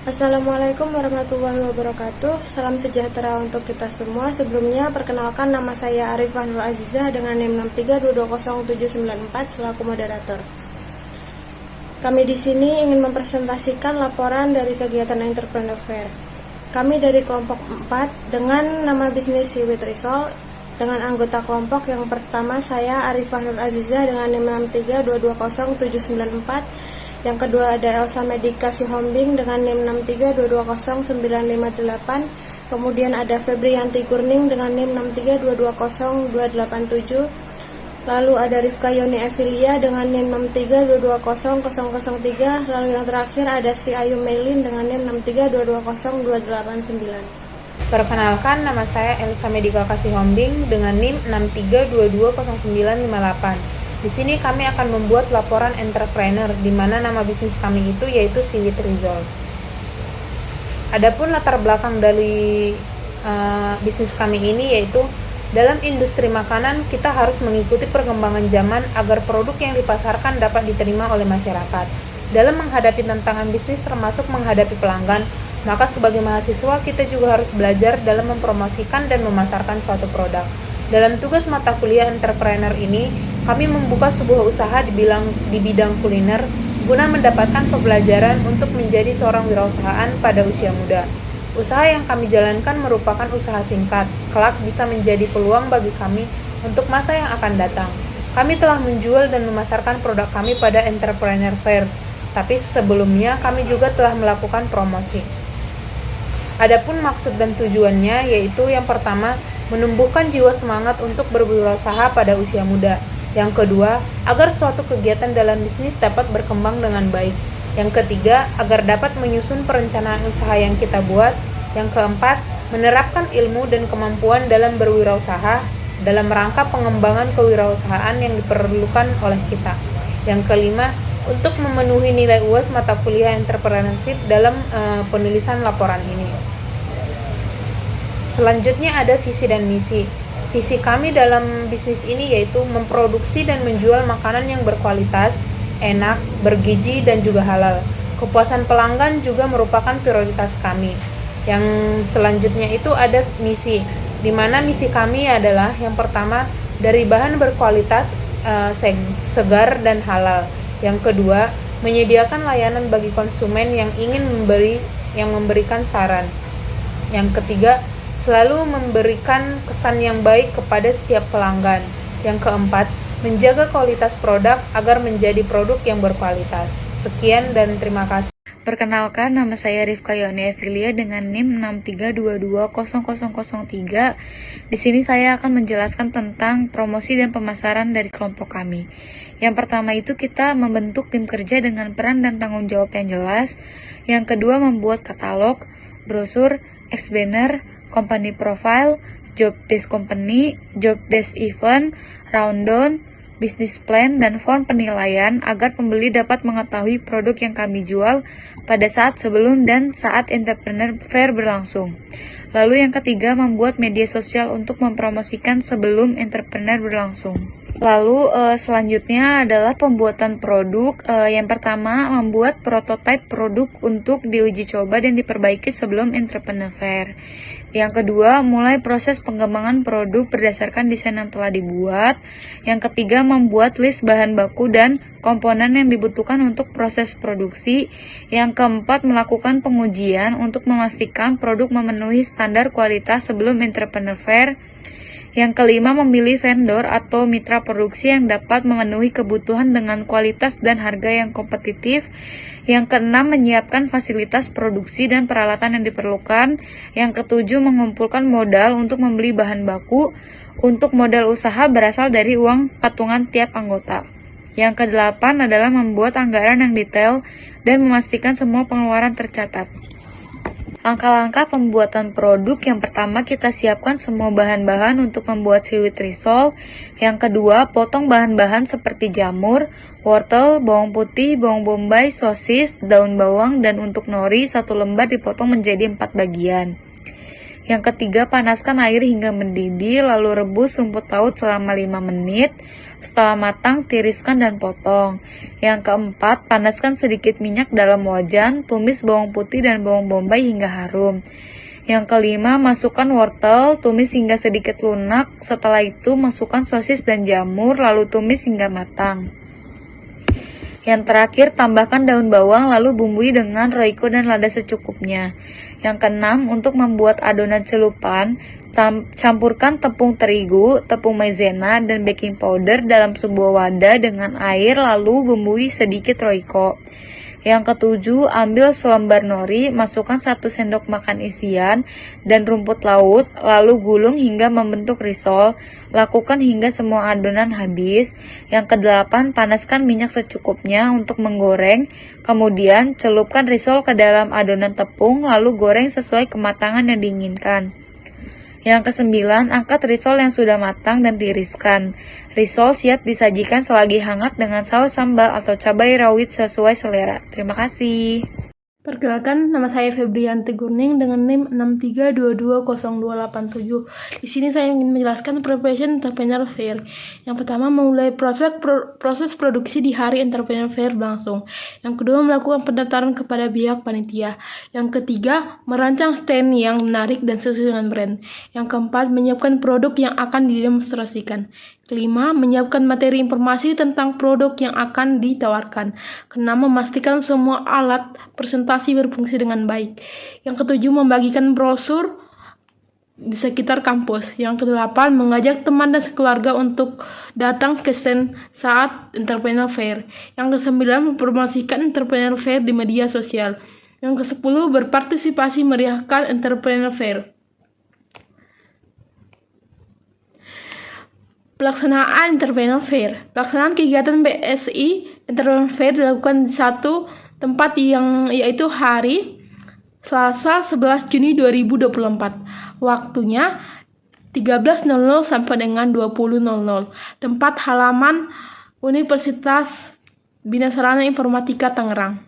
Assalamualaikum warahmatullahi wabarakatuh. Salam sejahtera untuk kita semua. Sebelumnya, perkenalkan nama saya Arifah Nur Azizah dengan NIM 632200794 selaku moderator. Kami di sini ingin mempresentasikan laporan dari kegiatan Entrepreneur Fair. Kami dari kelompok 4 dengan nama bisnis Seaweed Result dengan anggota kelompok yang pertama saya Arifah Nur Azizah dengan NIM 632200794. Yang kedua ada Elsa Medika Sihombing dengan NIM 632200958. Kemudian ada Febrianti Kurning dengan NIM 632202287. Lalu ada Rifka Yoni Evilia dengan NIM 632200003. Lalu yang terakhir ada Sri Ayu Melin dengan NIM 632202889. Perkenalkan, nama saya Elsa Medika Kasihombing dengan NIM 632200958. Di sini kami akan membuat laporan entrepreneur, di mana nama bisnis kami itu yaitu Seaweed Result. Adapun latar belakang dari bisnis kami ini yaitu dalam industri makanan kita harus mengikuti perkembangan zaman agar produk yang dipasarkan dapat diterima oleh masyarakat. Dalam menghadapi tantangan bisnis termasuk menghadapi pelanggan, maka sebagai mahasiswa kita juga harus belajar dalam mempromosikan dan memasarkan suatu produk. Dalam tugas mata kuliah entrepreneur ini, kami membuka sebuah usaha di bidang kuliner guna mendapatkan pembelajaran untuk menjadi seorang wirausahaan pada usia muda. Usaha yang kami jalankan merupakan usaha singkat, kelak bisa menjadi peluang bagi kami untuk masa yang akan datang. Kami telah menjual dan memasarkan produk kami pada Entrepreneur Fair, tapi sebelumnya kami juga telah melakukan promosi. Adapun maksud dan tujuannya yaitu yang pertama, menumbuhkan jiwa semangat untuk berwirausaha pada usia muda. Yang kedua, agar suatu kegiatan dalam bisnis dapat berkembang dengan baik. Yang ketiga, agar dapat menyusun perencanaan usaha yang kita buat. Yang keempat, menerapkan ilmu dan kemampuan dalam berwirausaha dalam rangka pengembangan kewirausahaan yang diperlukan oleh kita. Yang kelima, untuk memenuhi nilai UAS mata kuliah entrepreneurship dalam penulisan laporan ini. Selanjutnya ada visi dan misi. Visi kami dalam bisnis ini yaitu memproduksi dan menjual makanan yang berkualitas, enak, bergizi, dan juga halal. Kepuasan pelanggan juga merupakan prioritas kami. Yang selanjutnya itu ada misi, di mana misi kami adalah yang pertama dari bahan berkualitas, segar dan halal. Yang kedua, menyediakan layanan bagi konsumen yang ingin memberikan saran. Yang ketiga, selalu memberikan kesan yang baik kepada setiap pelanggan. Yang keempat, menjaga kualitas produk agar menjadi produk yang berkualitas. Sekian dan terima kasih. Perkenalkan, nama saya Rifka Yoni Evilia dengan NIM 632200003. Di sini saya akan menjelaskan tentang promosi dan pemasaran dari kelompok kami. Yang pertama itu kita membentuk tim kerja dengan peran dan tanggung jawab yang jelas. Yang kedua, membuat katalog, brosur, ex-banner, company profile, job desk company, job desk event, rundown, business plan, dan form penilaian agar pembeli dapat mengetahui produk yang kami jual pada saat sebelum dan saat Entrepreneur Fair berlangsung. Lalu yang ketiga, membuat media sosial untuk mempromosikan sebelum Entrepreneur berlangsung. Lalu selanjutnya adalah pembuatan produk. Yang pertama, membuat prototipe produk untuk diuji coba dan diperbaiki sebelum Entrepreneur Fair. Yang kedua, mulai proses pengembangan produk berdasarkan desain yang telah dibuat. Yang ketiga, membuat list bahan baku dan komponen yang dibutuhkan untuk proses produksi. Yang keempat, melakukan pengujian untuk memastikan produk memenuhi standar kualitas sebelum Entrepreneur Fair. Yang kelima, memilih vendor atau mitra produksi yang dapat memenuhi kebutuhan dengan kualitas dan harga yang kompetitif. Yang keenam, menyiapkan fasilitas produksi dan peralatan yang diperlukan. Yang ketujuh, mengumpulkan modal untuk membeli bahan baku. Untuk modal usaha berasal dari uang patungan tiap anggota. Yang kedelapan adalah membuat anggaran yang detail dan memastikan semua pengeluaran tercatat. Langkah-langkah pembuatan produk, yang pertama kita siapkan semua bahan-bahan untuk membuat Seaweed Result. Yang kedua, potong bahan-bahan seperti jamur, wortel, bawang putih, bawang bombay, sosis, daun bawang, dan untuk nori 1 lembar dipotong menjadi 4 bagian. Yang ketiga, panaskan air hingga mendidih, lalu rebus rumput laut selama 5 menit. Setelah matang, tiriskan dan potong. Yang keempat, panaskan sedikit minyak dalam wajan, tumis bawang putih dan bawang bombay hingga harum. Yang kelima, masukkan wortel, tumis hingga sedikit lunak. Setelah itu, masukkan sosis dan jamur, lalu tumis hingga matang. Yang terakhir, tambahkan daun bawang lalu bumbui dengan roiko dan lada secukupnya. Yang keenam, untuk membuat adonan celupan, campurkan tepung terigu, tepung maizena, dan baking powder dalam sebuah wadah dengan air lalu bumbui sedikit roiko. Yang ketujuh, ambil selembar nori, masukkan 1 sendok makan isian dan rumput laut, lalu gulung hingga membentuk risol. Lakukan hingga semua adonan habis. Yang kedelapan, panaskan minyak secukupnya untuk menggoreng. Kemudian, celupkan risol ke dalam adonan tepung, lalu goreng sesuai kematangan yang diinginkan. Yang kesembilan, angkat risol yang sudah matang dan tiriskan. Risol siap disajikan selagi hangat dengan saus sambal atau cabai rawit sesuai selera. Terima kasih. Perkenalkan, nama saya Febrianti Gurning dengan NIM 63220287. Di sini saya ingin menjelaskan preparation entrepreneur fair. Yang pertama, memulai proses produksi di hari entrepreneur fair berlangsung. Yang kedua, melakukan pendaftaran kepada pihak panitia. Yang ketiga, merancang stand yang menarik dan sesuai dengan brand. Yang keempat, menyiapkan produk yang akan didemonstrasikan. Kelima, menyiapkan materi informasi tentang produk yang akan ditawarkan. Keenam, memastikan semua alat presentasi berfungsi dengan baik. Yang ketujuh, membagikan brosur di sekitar kampus. Yang kedelapan, mengajak teman dan keluarga untuk datang ke stand saat entrepreneur fair. Yang kesembilan, mempromosikan entrepreneur fair di media sosial. Yang kesepuluh, berpartisipasi meriahkan entrepreneur fair. Pelaksanaan Entrepreneur Fair. Pelaksanaan kegiatan BSI Entrepreneur Fair dilakukan di satu tempat yaitu hari Selasa 11 Juni 2024. Waktunya 13.00 sampai dengan 20.00. Tempat halaman Universitas Bina Sarana Informatika Tangerang.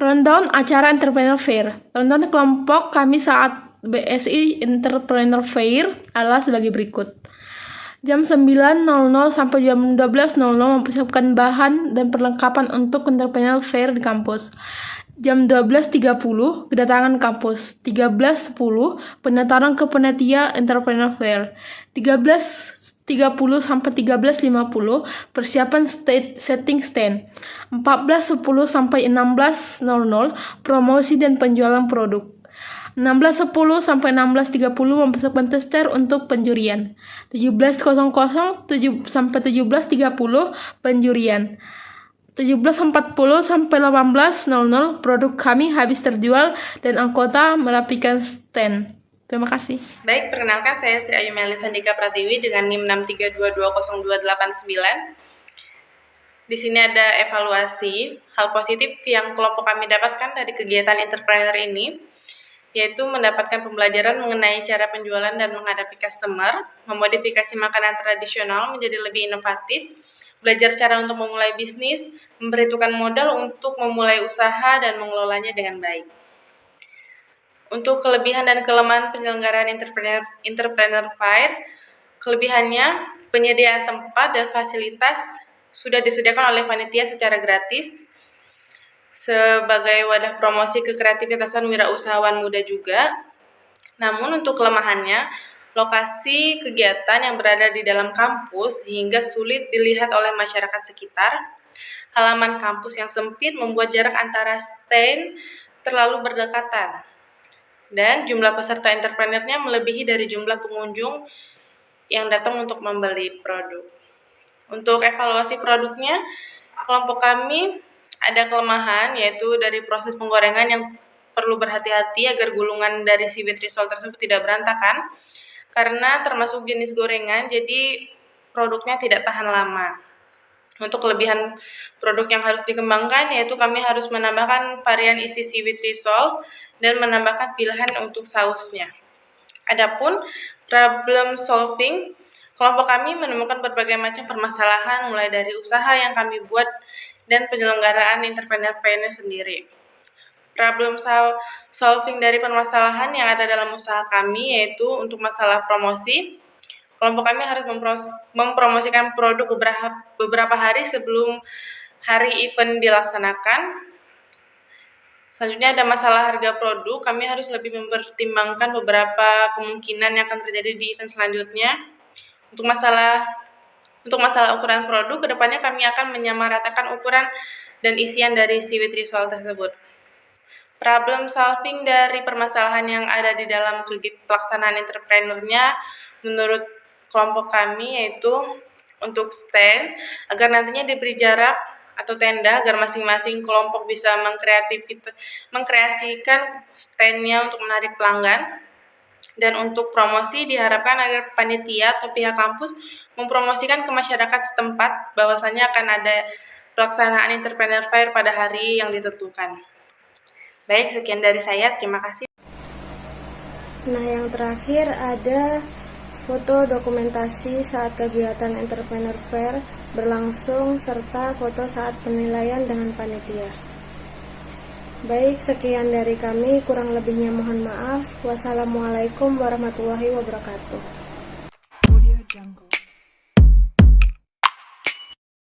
Rundown acara Entrepreneur Fair. Rundown kelompok kami saat BSI Entrepreneur Fair adalah sebagai berikut. Jam 9.00 sampai jam 12.00 mempersiapkan bahan dan perlengkapan untuk Entrepreneur Fair di kampus. Jam 12.30 kedatangan kampus. 13.10 pendaftaran ke panitia Entrepreneur Fair. 13.30 sampai 13.50 persiapan setting stand. 14.10 sampai 16.00 promosi dan penjualan produk. 16.10 sampai 16.30 mempersiapkan tester untuk penjurian. 17.00 sampai 17.30 penjurian. 17.40 sampai 18.00 produk kami habis terjual dan anggota merapikan stand. Terima kasih. Baik, perkenalkan saya Sri Ayu Melin Sandika Pratiwi dengan NIM 63220289. Di sini ada evaluasi hal positif yang kelompok kami dapatkan dari kegiatan entrepreneur ini, yaitu mendapatkan pembelajaran mengenai cara penjualan dan menghadapi customer, memodifikasi makanan tradisional menjadi lebih inovatif, belajar cara untuk memulai bisnis, memperhitungkan modal untuk memulai usaha dan mengelolanya dengan baik. Untuk kelebihan dan kelemahan penyelenggaraan Entrepreneur Fair, kelebihannya penyediaan tempat dan fasilitas sudah disediakan oleh panitia secara gratis, sebagai wadah promosi kekreativitasan wirausahawan muda juga. Namun untuk kelemahannya, lokasi kegiatan yang berada di dalam kampus hingga sulit dilihat oleh masyarakat sekitar. Halaman kampus yang sempit membuat jarak antara stand terlalu berdekatan. Dan jumlah peserta entrepreneurnya melebihi dari jumlah pengunjung yang datang untuk membeli produk. Untuk evaluasi produknya, kelompok kami ada kelemahan, yaitu dari proses penggorengan yang perlu berhati-hati agar gulungan dari seaweed risol tersebut tidak berantakan, karena termasuk jenis gorengan, jadi produknya tidak tahan lama. Untuk kelebihan produk yang harus dikembangkan, yaitu kami harus menambahkan varian isi seaweed risol dan menambahkan pilihan untuk sausnya. Adapun problem solving, kelompok kami menemukan berbagai macam permasalahan, mulai dari usaha yang kami buat dan penyelenggaraan entrepreneur fair sendiri. problem solving dari permasalahan yang ada dalam usaha kami, yaitu untuk masalah promosi. Kelompok kami harus mempromosikan produk beberapa hari sebelum hari event dilaksanakan. Selanjutnya ada masalah harga produk, kami harus lebih mempertimbangkan beberapa kemungkinan yang akan terjadi di event selanjutnya. Untuk masalah ukuran produk, kedepannya kami akan menyamaratakan ukuran dan isian dari seaweed risol tersebut. Problem solving dari permasalahan yang ada di dalam pelaksanaan entrepreneurnya menurut kelompok kami yaitu untuk stand, agar nantinya diberi jarak atau tenda agar masing-masing kelompok bisa mengkreasikan standnya untuk menarik pelanggan. Dan untuk promosi diharapkan agar panitia atau pihak kampus mempromosikan ke masyarakat setempat bahwasannya akan ada pelaksanaan entrepreneur fair pada hari yang ditentukan. Baik, sekian dari saya, terima kasih. Nah, yang terakhir ada foto dokumentasi saat kegiatan entrepreneur fair berlangsung serta foto saat penilaian dengan panitia. Baik, sekian dari kami, kurang lebihnya mohon maaf. Wassalamualaikum warahmatullahi wabarakatuh.